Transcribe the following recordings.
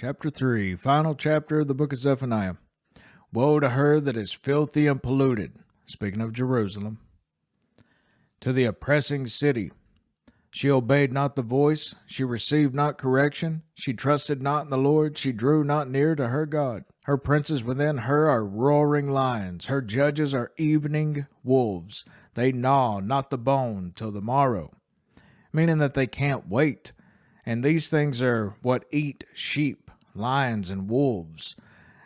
Chapter 3, final chapter of the book of Zephaniah. Woe to her that is filthy and polluted, speaking of Jerusalem, to the oppressing city. She obeyed not the voice, she received not correction, she trusted not in the Lord, she drew not near to her God. Her princes within her are roaring lions, her judges are evening wolves. They gnaw not the bone till the morrow, meaning that they can't wait. And these things are what eat sheep, lions, and wolves.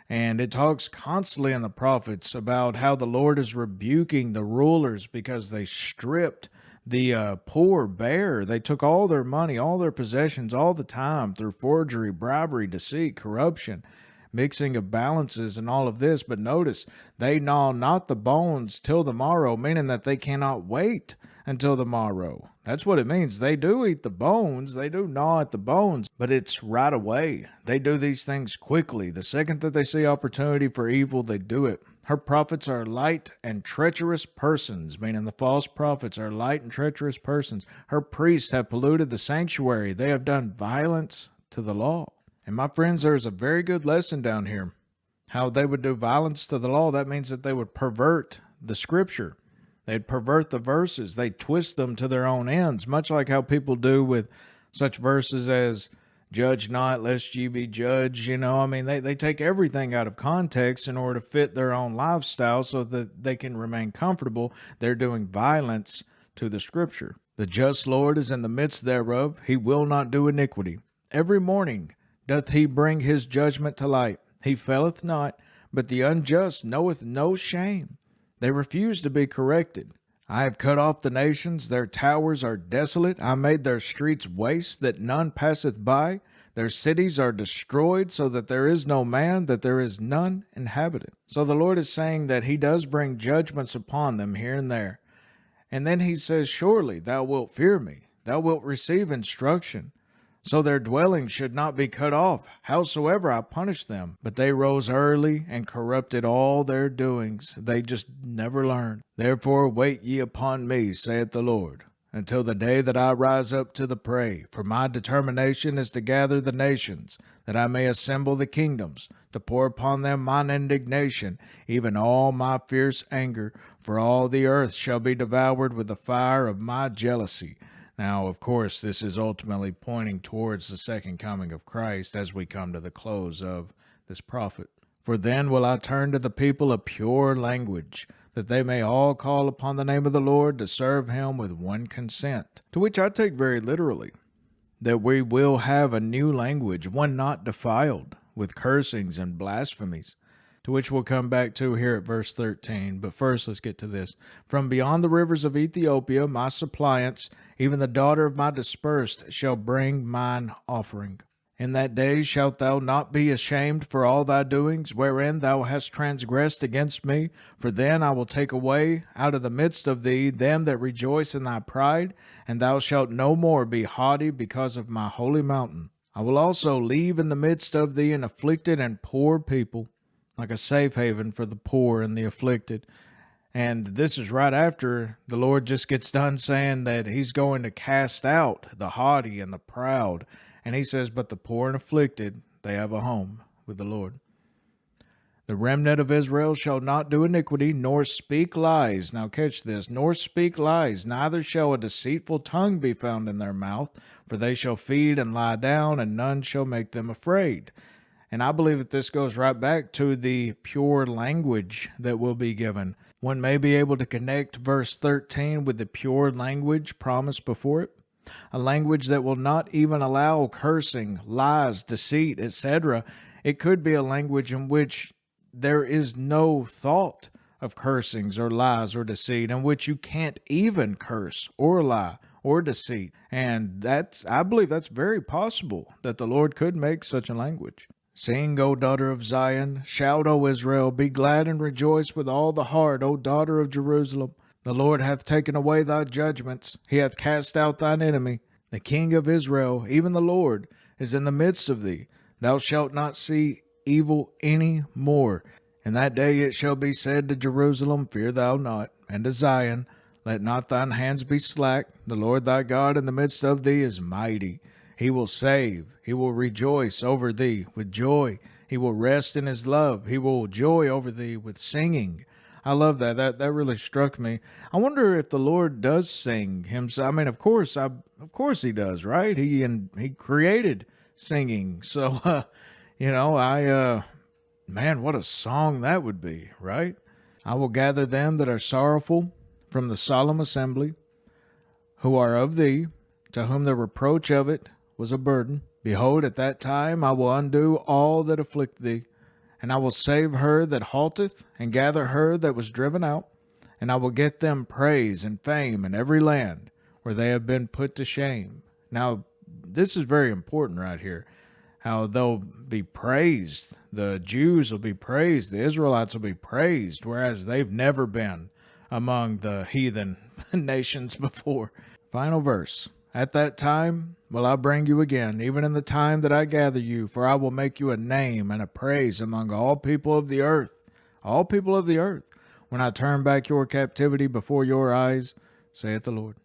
And it talks constantly in the prophets about how the Lord is rebuking the rulers because they stripped the poor bare. They took all their money, all their possessions, all the time through forgery, bribery, deceit, corruption, mixing of balances and all of this. But notice, they gnaw not the bones till the morrow, meaning that they cannot wait until the morrow. That's what it means. They do eat the bones, they do gnaw at the bones, but it's right away. They do these things quickly. The second that they see opportunity for evil, they do it. Her prophets are light and treacherous persons, meaning the false prophets are light and treacherous persons. Her priests have polluted the sanctuary. They have done violence to the law. And my friends, there's a very good lesson down here. How they would do violence to the law, that means that they would pervert the scripture. They'd pervert the verses. They'd twist them to their own ends, much like how people do with such verses as, judge not, lest ye be judged. They take everything out of context in order to fit their own lifestyle so that they can remain comfortable. They're doing violence to the scripture. The just Lord is in the midst thereof. He will not do iniquity. Every morning doth he bring his judgment to light. He faileth not, but the unjust knoweth no shame. They refuse to be corrected. I have cut off the nations, their towers are desolate. I made their streets waste, that none passeth by. Their cities are destroyed, so that there is no man, that there is none inhabited. So the Lord is saying that he does bring judgments upon them here and there. And then he says, surely thou wilt fear me, thou wilt receive instruction. So their dwelling should not be cut off, howsoever I punish them. But they rose early and corrupted all their doings. They just never learned. Therefore wait ye upon me, saith the Lord, until the day that I rise up to the prey. For my determination is to gather the nations, that I may assemble the kingdoms, to pour upon them mine indignation, even all my fierce anger. For all the earth shall be devoured with the fire of my jealousy. Now, of course, this is ultimately pointing towards the second coming of Christ as we come to the close of this prophet. For then will I turn to the people a pure language, that they may all call upon the name of the Lord to serve him with one consent. To which I take very literally, that we will have a new language, one not defiled with cursings and blasphemies. To which we'll come back to here at verse 13. But first, let's get to this. From beyond the rivers of Ethiopia, my suppliants, even the daughter of my dispersed, shall bring mine offering. In that day shalt thou not be ashamed for all thy doings, wherein thou hast transgressed against me. For then I will take away out of the midst of thee them that rejoice in thy pride, and thou shalt no more be haughty because of my holy mountain. I will also leave in the midst of thee an afflicted and poor people, like a safe haven for the poor and the afflicted. And this is right after the Lord just gets done saying that he's going to cast out the haughty and the proud. And he says, but the poor and afflicted, they have a home with the Lord. The remnant of Israel shall not do iniquity, nor speak lies. Now catch this, nor speak lies, neither shall a deceitful tongue be found in their mouth, for they shall feed and lie down, and none shall make them afraid. And I believe that this goes right back to the pure language that will be given. One may be able to connect verse 13 with the pure language promised before it. A language that will not even allow cursing, lies, deceit, etc. It could be a language in which there is no thought of cursings or lies or deceit, in which you can't even curse or lie or deceit. And I believe that's very possible that the Lord could make such a language. Sing, O daughter of Zion, shout, O Israel, be glad and rejoice with all the heart, O daughter of Jerusalem. The Lord hath taken away thy judgments, he hath cast out thine enemy. The King of Israel, even the Lord, is in the midst of thee. Thou shalt not see evil any more. In that day it shall be said to Jerusalem, fear thou not, and to Zion, let not thine hands be slack. The Lord thy God in the midst of thee is mighty. He will save. He will rejoice over thee with joy. He will rest in his love. He will joy over thee with singing. I love that. That really struck me. I wonder if the Lord does sing himself. I mean, of course he does, right? He created singing. So, man, what a song that would be, right? I will gather them that are sorrowful from the solemn assembly, who are of thee, to whom the reproach of it was a burden. Behold, at that time I will undo all that afflict thee, and I will save her that halteth, and gather her that was driven out, and I will get them praise and fame in every land where they have been put to shame. Now, this is very important right here, how they'll be praised. The Jews will be praised. The Israelites will be praised, whereas they've never been among the heathen nations before. Final verse. At that time will I bring you again, even in the time that I gather you, for I will make you a name and a praise among all people of the earth. All people of the earth, when I turn back your captivity before your eyes, saith the Lord.